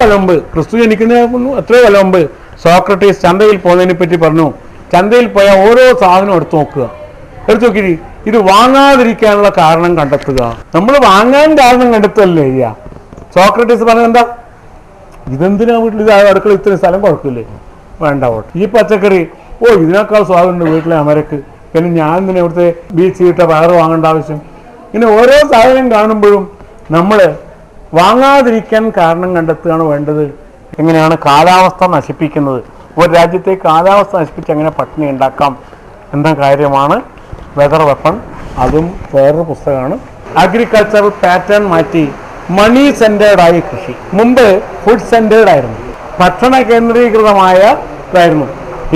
കൊല്ലം മുമ്പ്, ക്രിസ്തു ജനിക്കുന്നതിന് എത്രയോ കൊല്ലം മുമ്പ് സോക്രട്ടീസ് ചന്തയിൽ പോകുന്നതിനെ പറ്റി പറഞ്ഞു. ചന്തയിൽ പോയാൽ ഓരോ സാധനം എടുത്തു നോക്കുക, എടുത്തു നോക്കി ഇത് വാങ്ങാതിരിക്കാനുള്ള കാരണം കണ്ടെത്തുക. നമ്മൾ വാങ്ങാൻ കാരണം കണ്ടെത്തല്ലേ ചെയ്യുക. സോക്രട്ടീസ് പറഞ്ഞത് എന്താ, ഇതെന്തിനാ വീട്ടിൽ ഇത് അടുക്കള ഇത്രയും സ്ഥലം കൊടുക്കില്ലേ, വേണ്ട പോട്ടെ. ഈ പച്ചക്കറി ഇതിനേക്കാൾ സ്വാദുണ്ട് വീട്ടിലെ അമരക്ക്, പിന്നെ ഞാൻ ഇങ്ങനെ ഇവിടുത്തെ ബീച്ച് ഇട്ട പയറ് വാങ്ങേണ്ട ആവശ്യം. ഇങ്ങനെ ഓരോ സാധനം കാണുമ്പോഴും നമ്മൾ വാങ്ങാതിരിക്കാൻ കാരണം കണ്ടെത്തുകയാണ് വേണ്ടത്. എങ്ങനെയാണ് കാലാവസ്ഥ നശിപ്പിക്കുന്നത്, ഒരു രാജ്യത്തെ കാലാവസ്ഥ നശിപ്പിച്ച് എങ്ങനെ പട്ടിണി ഉണ്ടാക്കാം എന്ന കാര്യമാണ് വെതർ വെപ്പൺ. അതും വേറൊരു പുസ്തകമാണ്. അഗ്രികൾച്ചറൽ പാറ്റേൺ മാറ്റി മണി സെൻറ്റേർഡായി കൃഷി. മുമ്പ് ഫുഡ് സെൻറ്റേർഡ് ആയിരുന്നു, ഭക്ഷണ കേന്ദ്രീകൃതമായ ഇതായിരുന്നു.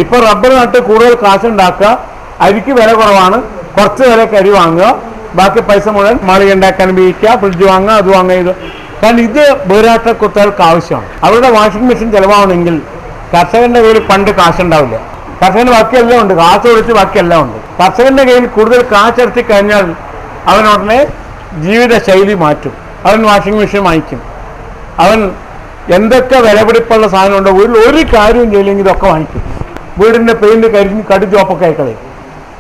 ഇപ്പോൾ റബ്ബർ നട്ട് കൂടുതൽ കാശുണ്ടാക്കുക, അരിക്ക് വില കുറവാണ്, കുറച്ച് വിലക്ക് അരി വാങ്ങുക, ബാക്കി പൈസ മുഴുവൻ മാളിക ഉണ്ടാക്കാൻ ഉപയോഗിക്കുക, ഫ്രിഡ്ജ് വാങ്ങുക, അത് വാങ്ങുക. ഇത് കാരണം ഇത് ബഹിരാഷ്ട്ര കുത്തകൾക്ക് ആവശ്യമാണ്. അവരുടെ വാഷിംഗ് മെഷീൻ ചിലവാണെങ്കിൽ കർഷകന്റെ കയ്യിൽ പണ്ട് കാശുണ്ടാവില്ല. കർഷകന് ബാക്കിയെല്ലാം ഉണ്ട്, കാശ് കൊടുത്ത് ബാക്കിയെല്ലാം ഉണ്ട്. കർഷകന്റെ കയ്യിൽ കൂടുതൽ കാശെടുത്തി കഴിഞ്ഞാൽ അവൻ ഉടനെ ജീവിത ശൈലി മാറ്റും. അവൻ വാഷിംഗ് മെഷീൻ വാങ്ങിക്കും. അവൻ എന്തൊക്കെ വിലപിടിപ്പുള്ള സാധനം ഉണ്ടോ വീട്ടിൽ ഒരു കാര്യവും ചെയ്യില്ലെങ്കിൽ ഇതൊക്കെ വാങ്ങിക്കും. വീടിൻ്റെ പെയിന്റ് കടി ചോപ്പൊക്കെ ആയിക്കളയും.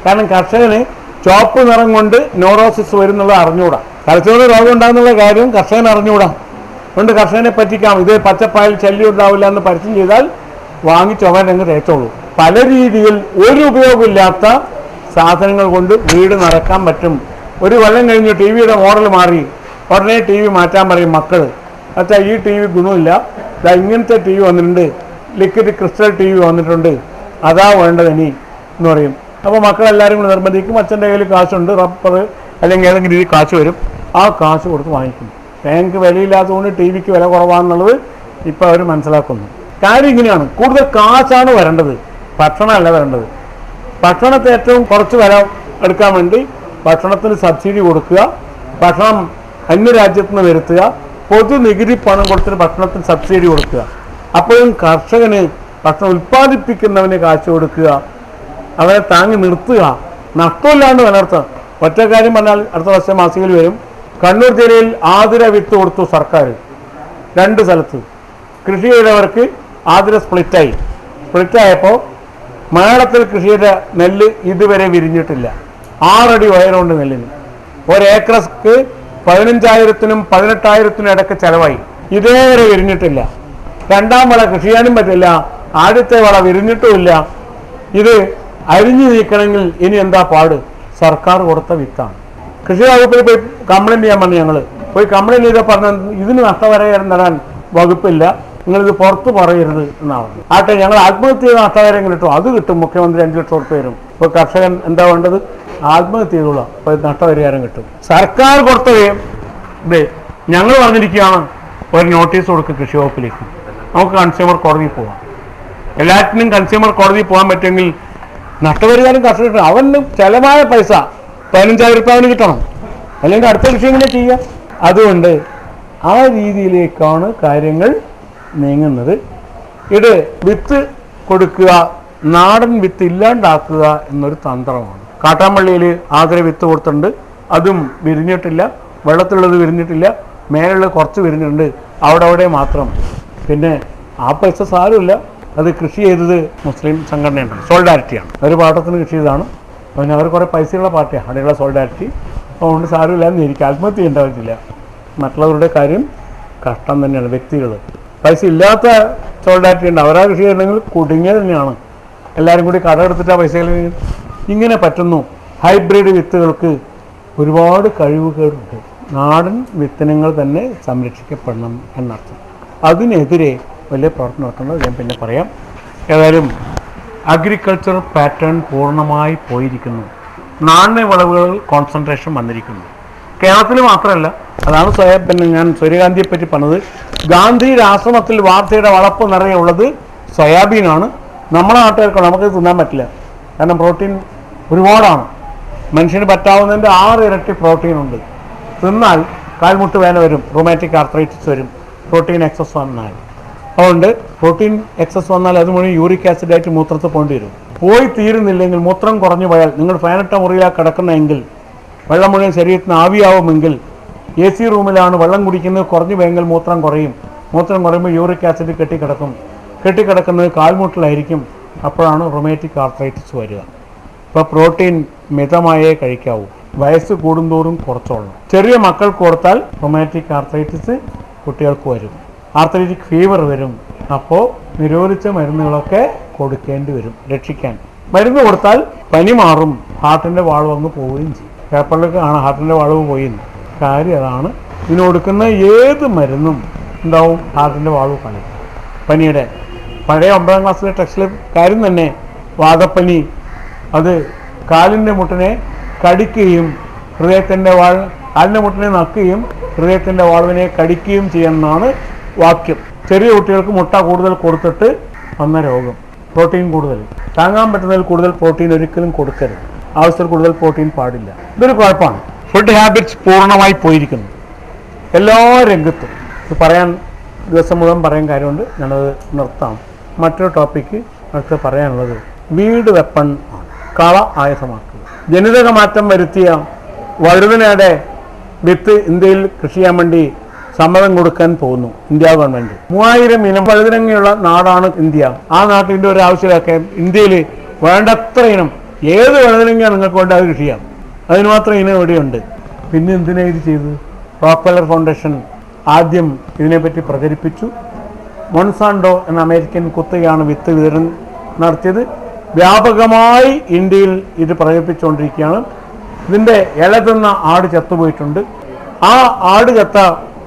കാരണം കർഷകന് ചോപ്പ് നിറം കൊണ്ട് ന്യൂറോസിസ് വരുന്നുള്ളത് അറിഞ്ഞുകൂടാ. തലച്ചോറ് രോഗം ഉണ്ടാകുന്നുള്ള കാര്യം കർഷകൻ അറിഞ്ഞുകൂടാ. അതുകൊണ്ട് കർഷകനെ പറ്റിക്കാം. ഇത് പച്ചപ്പായൽ ശല്യം ഉണ്ടാവില്ല എന്ന് പരസ്യം ചെയ്താൽ വാങ്ങി ചുവൻ അങ്ങ് തേച്ചോളൂ. പല രീതിയിൽ ഒരു ഉപയോഗമില്ലാത്ത സാധനങ്ങൾ കൊണ്ട് വീട് നിറക്കാൻ പറ്റും. ഒരു കൊല്ലം കഴിഞ്ഞ് ടി വിയുടെ മോഡൽ മാറി, ഉടനെ ടി വി മാറ്റാൻ പറയും മക്കൾ. അച്ഛാ ഈ ടി വി ഗുണമില്ല, ഇങ്ങനത്തെ ടി വി വന്നിട്ടുണ്ട്, ലിക്വിഡ് ക്രിസ്റ്റൽ ടി വി വന്നിട്ടുണ്ട്, അതാ വേണ്ടത് ഇനി എന്ന് പറയും. അപ്പോൾ മക്കളെല്ലാവരും കൂടി നിർബന്ധിക്കും. അച്ഛൻ്റെ കയ്യിൽ കാശുണ്ട്, റബ്ബർ അല്ലെങ്കിൽ ഏതെങ്കിലും രീതി കാശ് വരും, ആ കാശ് കൊടുത്ത് വാങ്ങിക്കും. തേങ്ങക്ക് വിലയില്ലാത്തതുകൊണ്ട് ടി വിക്ക് വില കുറവാണെന്നുള്ളത് ഇപ്പോൾ അവർ മനസ്സിലാക്കുന്നു. കാര്യം ഇങ്ങനെയാണ്, കൂടുതൽ കാശാണ് വരേണ്ടത്, ഭക്ഷണമല്ല വരേണ്ടത്. ഭക്ഷണത്തെ ഏറ്റവും കുറച്ച് വില എടുക്കാൻ വേണ്ടി ഭക്ഷണത്തിന് സബ്സിഡി കൊടുക്കുക, ഭക്ഷണം അന്യരാജ്യത്ത് നിന്ന് വരുത്തുക, പൊതു നികുതി പണം കൊടുത്തിട്ട് ഭക്ഷണത്തിന് സബ്സിഡി കൊടുക്കുക. അപ്പോഴും കർഷകന് ഭക്ഷണം ഉൽപ്പാദിപ്പിക്കുന്നവന് കാശ് കൊടുക്കുക, അവരെ താങ്ങി നിർത്തുക, നഷ്ടമില്ലാണ്ട് നിലനിർത്തുക. ഒറ്റ കാര്യം പറഞ്ഞാൽ അടുത്ത വർഷം മാസികയിൽ വരും, കണ്ണൂർ ജില്ലയിൽ ആതിര വിത്ത് കൊടുത്തു സർക്കാർ 2 സ്ഥലത്ത്. കൃഷി ചെയ്തവർക്ക് ആതിര സ്പ്ലിറ്റായപ്പോൾ മേളത്തിൽ കൃഷി ചെയ്ത നെല്ല് ഇതുവരെ വിരിഞ്ഞിട്ടില്ല. 6 അടി ഉയരമുണ്ട് നെല്ലിന്. ഒരേക്കർക്ക് 15,000-നും 18,000-നും ഇടയ്ക്ക് ചിലവായി, ഇതേവരെ വിരിഞ്ഞിട്ടില്ല. 2ാം വിള കൃഷി ചെയ്യാനും പറ്റില്ല, ആദ്യത്തെ വിള വിരിഞ്ഞിട്ടുമില്ല. ഇത് അരിഞ്ഞു നീക്കണമെങ്കിൽ ഇനി എന്താ പാട്? സർക്കാർ കൊടുത്ത വിത്താണ്. കൃഷി വകുപ്പിൽ പോയി കംപ്ലൈൻറ്റ് ചെയ്യാൻ പറഞ്ഞു. ഞങ്ങൾ പോയി കംപ്ലൈൻറ്റ് ചെയ്താൽ പറഞ്ഞ ഇതിന് നഷ്ടപരിഹാരം തരാൻ വകുപ്പില്ല, നിങ്ങളിത് പുറത്ത് പറയരുത് എന്നാണ്. ആട്ടെ, ഞങ്ങൾ ആത്മഹത്യ ചെയ്ത നഷ്ടപരിഹാരം കിട്ടും, അത് കിട്ടും, മുഖ്യമന്ത്രി 5 ലക്ഷം ഉറുപ്പിക തരും. ഇപ്പോൾ കർഷകൻ എന്താ വേണ്ടത്? ആത്മഹത്യ ചെയ്തോളാം, അപ്പോൾ നഷ്ടപരിഹാരം കിട്ടും. സർക്കാർ കൊടുത്തത് ഞങ്ങൾ പറഞ്ഞിരിക്കുകയാണ്, ഒരു നോട്ടീസ് കൊടുക്കുക കൃഷി വകുപ്പിലേക്ക്, നമുക്ക് കൺസ്യൂമർ കോടതിയിൽ പോകാം. എല്ലാറ്റിനും കൺസ്യൂമർ കോടതിയിൽ പോകാൻ പറ്റുമെങ്കിൽ നഷ്ടപരിഹാരം കർഷകർ കിട്ടണം. അവന് ചിലവായ പൈസ 15,000 രൂപ അവന് കിട്ടണം, അല്ലെങ്കിൽ അടുത്ത കൃഷി എങ്ങനെ ചെയ്യുക? അതുകൊണ്ട് ആ രീതിയിലേക്കാണ് കാര്യങ്ങൾ നീങ്ങുന്നത്. ഇത് വിത്ത് കൊടുക്കുക, നാടൻ വിത്ത് ഇല്ലാണ്ടാക്കുക എന്നൊരു തന്ത്രമാണ്. കാട്ടാമ്പള്ളിയിൽ ആതിര വിത്ത് കൊടുത്തിട്ടുണ്ട്, അതും വിരിഞ്ഞിട്ടില്ല, വെള്ളത്തിലുള്ളത് വിരിഞ്ഞിട്ടില്ല, മേലുള്ള കുറച്ച് വിരിഞ്ഞിട്ടുണ്ട്, അവിടെ മാത്രം. പിന്നെ ആ പൈസ സാരമില്ല, അത് കൃഷി ചെയ്തത് മുസ്ലിം സംഘടനയുണ്ട്, സോളിഡാരിറ്റിയാണ്. ഒരു പാട്ടത്തിന് കൃഷി ചെയ്തതാണ്, പിന്നെ അവർ കുറേ പൈസയുള്ള പാർട്ടിയാണ്, അവിടെയുള്ള സോളിഡാരിറ്റി. അതുകൊണ്ട് സാരമില്ല എന്ന് എനിക്ക് ആത്മഹത്യ ചെയ്യേണ്ട ആവശ്യമില്ല. മറ്റുള്ളവരുടെ കാര്യം കഷ്ടം തന്നെയാണ്. വ്യക്തികൾ പൈസ ഇല്ലാത്ത സോളിഡാരിറ്റി ഉണ്ട്, അവരാ കൃഷി ചെയ്യണമെങ്കിൽ കുടുങ്ങിയത് തന്നെയാണ്. എല്ലാവരും കൂടി കടമെടുത്തിട്ട് ആ പൈസ ഇങ്ങനെ പറ്റുന്നു. ഹൈബ്രിഡ് വിത്തുകൾക്ക് ഒരുപാട് കഴിവുകളുണ്ട്. നാടൻ വിത്തനങ്ങൾ തന്നെ സംരക്ഷിക്കപ്പെടണം എന്നർത്ഥം. അതിനെതിരെ വലിയ പ്രവർത്തനം നടത്തുന്നത് ഞാൻ പിന്നെ പറയാം. ഏതായാലും അഗ്രികൾച്ചർ പാറ്റേൺ പൂർണ്ണമായി പോയിരിക്കുന്നു. നാണ്യവിളവുകളിൽ കോൺസെൻട്രേഷൻ വന്നിരിക്കുന്നു. കേരളത്തിൽ മാത്രമല്ല, അതാണ് പിന്നെ ഞാൻ സൂര്യകാന്തിയെ പറ്റി പറഞ്ഞത്. ഗാന്ധിയുടെ ആശ്രമത്തിൽ വാർത്തയുടെ വളപ്പ് നിറയെ ഉള്ളത് സോയാബീനാണ്. നമ്മുടെ നാട്ടുകാർക്ക് നമുക്ക് തിന്നാൻ പറ്റില്ല, കാരണം പ്രോട്ടീൻ ഒരുപാടാണ്. മനുഷ്യന് പറ്റാവുന്നതിൻ്റെ 6 ഇരട്ടി പ്രോട്ടീൻ ഉണ്ട്. തിന്നാൽ കാൽമുട്ട് വേദന വരും, റൊമാറ്റിക് ആർത്രൈറ്റിസ് വരും, പ്രോട്ടീൻ എക്സസ് വന്നാൽ. അതുകൊണ്ട് പ്രോട്ടീൻ എക്സസ് വന്നാൽ അത് മുഴുവൻ യൂറിക് ആസിഡായിട്ട് മൂത്രത്തിൽ പോകേണ്ടി വരും. പോയി തീരുന്നില്ലെങ്കിൽ, മൂത്രം കുറഞ്ഞു പോയാൽ, നിങ്ങൾ ഫാനിട്ട മുറിയിലാണ് കിടക്കുന്നതെങ്കിൽ, വെള്ളം മുഴുവൻ ശരീരത്തിന് ആവിയാവുമെങ്കിൽ, AC റൂമിലാണ് വെള്ളം കുടിക്കുന്നത്, കുറഞ്ഞു പോയെങ്കിൽ മൂത്രം കുറയും. മൂത്രം കുറയുമ്പോൾ യൂറിക് ആസിഡ് കെട്ടിക്കിടക്കുന്നത് കാൽമുട്ടിലായിരിക്കും. അപ്പോഴാണ് റൊമാറ്റിക് ആർത്രൈറ്റിസ് വരിക. ഇപ്പോൾ പ്രോട്ടീൻ മിതമായേ കഴിക്കാവൂ. വയസ്സ് കൂടുന്തോറും കുറച്ചോളണം. ചെറിയ മക്കൾക്ക് കൊടുത്താൽ റൊമാറ്റിക് ആർത്രൈറ്റിസ് കുട്ടികൾക്ക് വരും. ആർത്രൈറ്റിക് ഫീവർ വരും. അപ്പോൾ നിരോധിച്ച മരുന്നുകളൊക്കെ കൊടുക്കേണ്ടി വരും രക്ഷിക്കാൻ. മരുന്ന് കൊടുത്താൽ പനി മാറും, ഹാർട്ടിൻ്റെ വാൾവ് അങ്ങ് പോവുകയും ചെയ്യും. പേപ്പറിലൊക്കെ ആണ് ഹാർട്ടിൻ്റെ വാൾവ് പോയി. കാര്യം അതാണ്, ഇതിന് കൊടുക്കുന്ന ഏത് മരുന്നും ഉണ്ടാവും ഹാർട്ടിൻ്റെ വാൾവ് പനിയുടെ. പഴയ 9ാം ക്ലാസ്സിലെ ടെക്സ്റ്റിലെ കാര്യം തന്നെ, വാദപ്പനി അത് കാലിൻ്റെ മുട്ടിനെ കടിക്കുകയും കാലിൻ്റെ മുട്ടിനെ നക്കുകയും ഹൃദയത്തിൻ്റെ വാൾവിനെ കടിക്കുകയും ചെയ്യുമെന്നാണ് വാക്യം. ചെറിയ കുട്ടികൾക്ക് മുട്ട കൂടുതൽ കൊടുത്തിട്ട് വന്ന രോഗം. പ്രോട്ടീൻ കൂടുതൽ, താങ്ങാൻ പറ്റുന്നതിൽ കൂടുതൽ പ്രോട്ടീൻ ഒരിക്കലും കൊടുക്കരുത്. ആവശ്യത്തിൽ കൂടുതൽ പ്രോട്ടീൻ പാടില്ല. ഇതൊരു കുഴപ്പമാണ്. ഫുഡ് ഹാബിറ്റ്സ് പൂർണ്ണമായി പോയിരിക്കുന്നു എല്ലാ രംഗത്തും. ഇത് പറയാൻ ദിവസം മുഴുവൻ പറയാൻ കാര്യമുണ്ട്, ഞാനത് നിർത്താം. മറ്റൊരു ടോപ്പിക്ക് അടുത്ത് പറയാനുള്ളത് വീട് വെപ്പൺ ആണ്. കള ആയുധമാക്കുക. ജനിതക മാറ്റം വരുത്തിയ വഴുതനയുടെ വിത്ത് ഇന്ത്യയിൽ കൃഷി ചെയ്യാൻ വേണ്ടി സമ്മതം കൊടുക്കാൻ പോകുന്നു ഇന്ത്യ ഗവൺമെൻറ്. 3000 ഇനം വഴുതനങ്ങയുള്ള നാടാണ് ഇന്ത്യ. ആ നാട്ടിൻ്റെ ഒരു ആവശ്യമാക്കാൻ ഇന്ത്യയിൽ വേണ്ടത്ര ഇനം ഏത് വഴുതനങ്ങയാണ് നിങ്ങൾക്ക് വേണ്ട അത് കൃഷി ചെയ്യാം. അതിന് മാത്രം ഇനം എവിടെയുണ്ട്. പിന്നെ എന്തിനാണ് ഇത് ചെയ്തത്? റോക്ക്ഫെല്ലർ ഫൗണ്ടേഷൻ ആദ്യം ഇതിനെപ്പറ്റി പ്രചരിപ്പിച്ചു. മൊൺസാൻഡോ എന്ന അമേരിക്കൻ കുത്തകയാണ് വിത്ത് വിതരണം നടത്തിയത്. വ്യാപകമായി ഇന്ത്യയിൽ ഇത് പ്രചരിപ്പിച്ചുകൊണ്ടിരിക്കുകയാണ്. ഇതിൻ്റെ ഇല തിന്ന ആട് ചത്തുപോയിട്ടുണ്ട്. ആ ആട് ചത്ത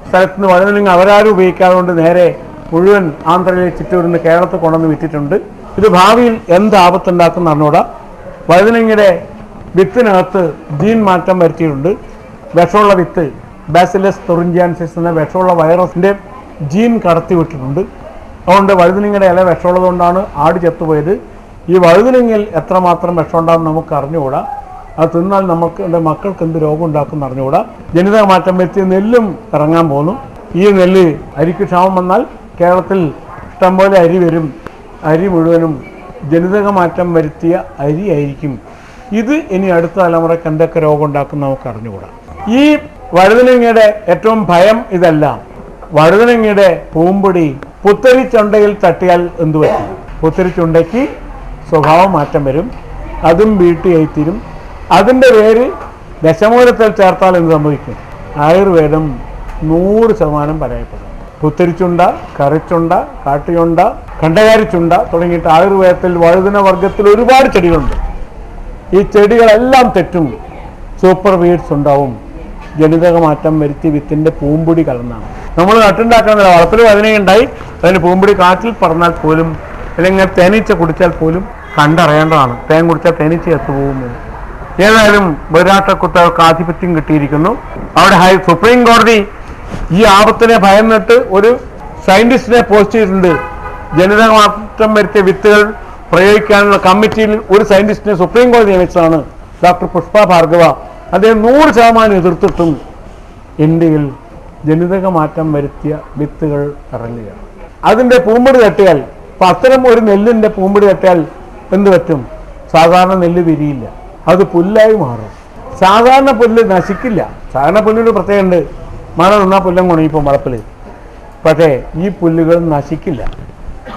സ്ഥലത്ത് നിന്ന് വഴുതനങ്ങ അവരാരും ഉപയോഗിക്കാതെ കൊണ്ട് നേരെ മുഴുവൻ ആന്ധ്രയിലെ ചിറ്റൂരിന്ന് കേരളത്തിൽ കൊണ്ടുവന്ന് വിറ്റിട്ടുണ്ട്. ഇത് ഭാവിയിൽ എന്ത് ആപത്തുണ്ടാക്കുന്ന അറിഞ്ഞൂടാ. വഴുതനങ്ങയുടെ വിത്തിനകത്ത് ജീൻ മാറ്റം വരുത്തിയിട്ടുണ്ട്. വിഷമുള്ള വിത്ത് ബാസിലസ് തുറിഞ്ചിയാൻസിസ് എന്ന വിഷമുള്ള വൈറസിൻ്റെ ജീൻ കടത്തി വിട്ടിട്ടുണ്ട്. അതുകൊണ്ട് വഴുതനങ്ങയുടെ ഇല വിഷമുള്ളതുകൊണ്ടാണ് ആട് ചത്തുപോയത്. ഈ വഴുതനങ്ങയിൽ എത്രമാത്രം വിഷമുണ്ടാകും നമുക്ക് അറിഞ്ഞുകൂടാ. അത് തിന്നാൽ എൻ്റെ മക്കൾക്ക് എന്ത് രോഗം ഉണ്ടാക്കും അറിഞ്ഞുകൂടാ. ജനിതക മാറ്റം വരുത്തിയ നെല്ലും ഇറങ്ങാൻ പോകുന്നു. ഈ നെല്ല് അരിക്ക് ക്ഷാമം വന്നാൽ കേരളത്തിൽ ഇഷ്ടംപോലെ അരി വരും. അരി മുഴുവനും ജനിതക മാറ്റം വരുത്തിയ അരി ആയിരിക്കും. ഇത് ഇനി അടുത്ത തലമുറയ്ക്ക് എന്തൊക്കെ രോഗം ഉണ്ടാക്കും നമുക്ക് അറിഞ്ഞുകൂടാ. ഈ വഴുതനങ്ങയുടെ ഏറ്റവും ഭയം ഇതല്ല. വഴുതനങ്ങയുടെ പൂമ്പൊടി പുത്തരിച്ചുണ്ടയിൽ തട്ടിയാൽ എന്തു പറ്റും? പുത്തരിച്ചുണ്ടയ്ക്ക് സ്വഭാവം മാറ്റം വരും. അതും വീട്ടിയായിത്തീരും. അതിൻ്റെ പേര് ദശമൂലത്തിൽ ചേർത്താൽ എന്ത് സംഭവിക്കും? ആയുർവേദം 100% പരാജയപ്പെടും. പുത്തരിച്ചുണ്ട, കറിച്ചുണ്ട, കാട്ടിയുണ്ട, കണ്ടകാരിച്ചുണ്ട തുടങ്ങിയിട്ട് ആയുർവേദത്തിൽ വഴുതന വർഗത്തിൽ ഒരുപാട് ചെടികളുണ്ട്. ഈ ചെടികളെല്ലാം തെറ്റും. സൂപ്പർ വീഡ്സ് ഉണ്ടാവും. ജനിതക മാറ്റം വരുത്തി വിത്തിൻ്റെ പൂമ്പൊടി കലർന്നാണ്. നമ്മൾ നട്ടുണ്ടാക്കുന്നില്ല. വളപ്പിൽ വഴുതനയുണ്ടായി അതിന് പൂമ്പൊടി കാറ്റിൽ പറന്നാൽ പോലും അല്ലെങ്കിൽ തേനീച്ച കുടിച്ചാൽ പോലും കണ്ടറിയേണ്ടതാണ്. തേൻ കുടിച്ചാൽ തേനീച്ച എത്തുപോകുന്നത്. ഏതായാലും ബഹിരാഷ്ട്രക്കുത്തകൾക്ക് ആധിപത്യം കിട്ടിയിരിക്കുന്നു. അവിടെ സുപ്രീം കോടതി ഈ ആപത്തിനെ ഭയന്നിട്ട് ഒരു സയന്റിസ്റ്റിനെ പോസ്റ്റ് ചെയ്തിട്ടുണ്ട്. ജനിതക മാറ്റം വരുത്തിയ വിത്തുകൾ പ്രയോഗിക്കാനുള്ള കമ്മിറ്റിയിൽ ഒരു സയന്റിസ്റ്റിനെ സുപ്രീം കോടതി നിയമിച്ചതാണ്, ഡോക്ടർ പുഷ്പ ഭാർഗവ. അദ്ദേഹം 100% എതിർത്തിട്ടും ഇന്ത്യയിൽ ജനിതക മാറ്റം വരുത്തിയ വിത്തുകൾ ഇറങ്ങുകയാണ്. അതിൻ്റെ പൂമ്പൊടി തട്ടിയാൽ, ഇപ്പം അത്തരം ഒരു നെല്ലിൻ്റെ പൂമ്പൊടി തട്ടിയാൽ എന്ത് പറ്റും? സാധാരണ നെല്ല് വിരിയില്ല, അത് പുല്ലായി മാറും. സാധാരണ പുല്ല് നശിക്കില്ല. സാധാരണ പുല്ലിന് പ്രത്യേകമുണ്ട്. മഴ നിന്നാൽ പുല്ലം കുണങ്ങിപ്പോൾ വളപ്പിൽ. പക്ഷേ ഈ പുല്ലുകൾ നശിക്കില്ല.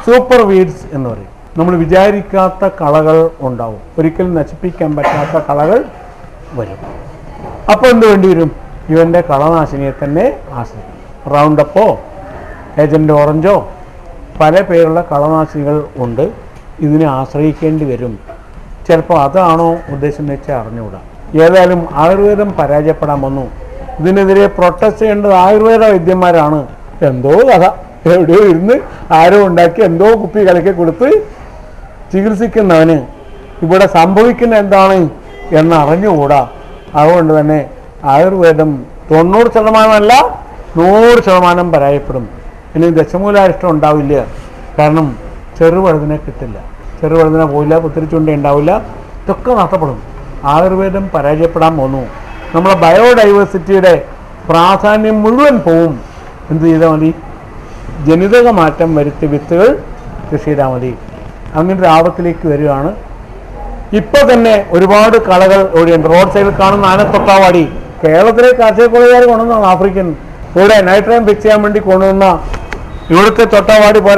സൂപ്പർ വീഡ്സ് എന്ന് പറയും. നമ്മൾ വിചാരിക്കാത്ത കളകൾ ഉണ്ടാവും. ഒരിക്കലും നശിപ്പിക്കാൻ പറ്റാത്ത കളകൾ വരും. അപ്പോൾ എന്ത് വേണ്ടി വരും? ഇവൻ്റെ കളനാശിനിയെ തന്നെ ആശ്രയിക്കും. റൗണ്ടപ്പോ ഏജൻ്റ് ഓറഞ്ചോ പല പേരുള്ള കളനാശിനികൾ ഉണ്ട്. ഇതിനെ ആശ്രയിക്കേണ്ടി വരും. ചിലപ്പോൾ അതാണോ ഉദ്ദേശം എന്ന് വെച്ചാൽ അറിഞ്ഞുകൂടാ. ഏതായാലും ആയുർവേദം പരാജയപ്പെടാൻ വന്നു. ഇതിനെതിരെ പ്രൊട്ടസ്റ്റ് ചെയ്യേണ്ടത് ആയുർവേദ വൈദ്യന്മാരാണ്. എന്തോ കഥ, എവിടെയോ ഇരുന്ന് ആരോ ഉണ്ടാക്കി എന്തോ കുപ്പി കലക്കി കൊടുത്ത് ചികിത്സിക്കുന്നവന് ഇവിടെ സംഭവിക്കുന്ന എന്താണ് എന്ന് അറിഞ്ഞുകൂടാ. അതുകൊണ്ട് തന്നെ ആയുർവേദം 90% 100% പരാജയപ്പെടും. ഇനി ദശമൂലാരിഷ്ടം ഉണ്ടാവില്ല. കാരണം ചെറുവഴുതിനെ കിട്ടില്ല, ചെറുവഴുതിനെ പോയില്ല, പുത്തിരിച്ചുണ്ട ഉണ്ടാവില്ല. ഇതൊക്കെ നഷ്ടപ്പെടും. ആയുർവേദം പരാജയപ്പെടാൻ പോന്നു. നമ്മളെ ബയോഡൈവേഴ്സിറ്റിയുടെ പ്രാധാന്യം മുഴുവൻ പോവും. എന്ത് ചെയ്താൽ മതി? ജനിതക മാറ്റം വരുത്തിയ വിത്തുകൾ കൃഷി ചെയ്താൽ മതി. അങ്ങനെ ഒരു ആപത്തിലേക്ക് വരികയാണ്. ഇപ്പോൾ തന്നെ ഒരുപാട് കളകൾ ഓടിയുണ്ട്. റോഡ് സൈഡിൽ കാണുന്ന ആനത്തൊട്ടാവാടി കേരളത്തിലെ കാർഷിക കോളേജുകാർ കൊണ്ടുവന്നതാണ്. ആഫ്രിക്കൻ ഇവിടെ നൈട്രജൻ ഫിക്സ് ചെയ്യാൻ വേണ്ടി കൊണ്ടുവന്ന ഇവിടുത്തെ തൊട്ടാവാടി പോലെ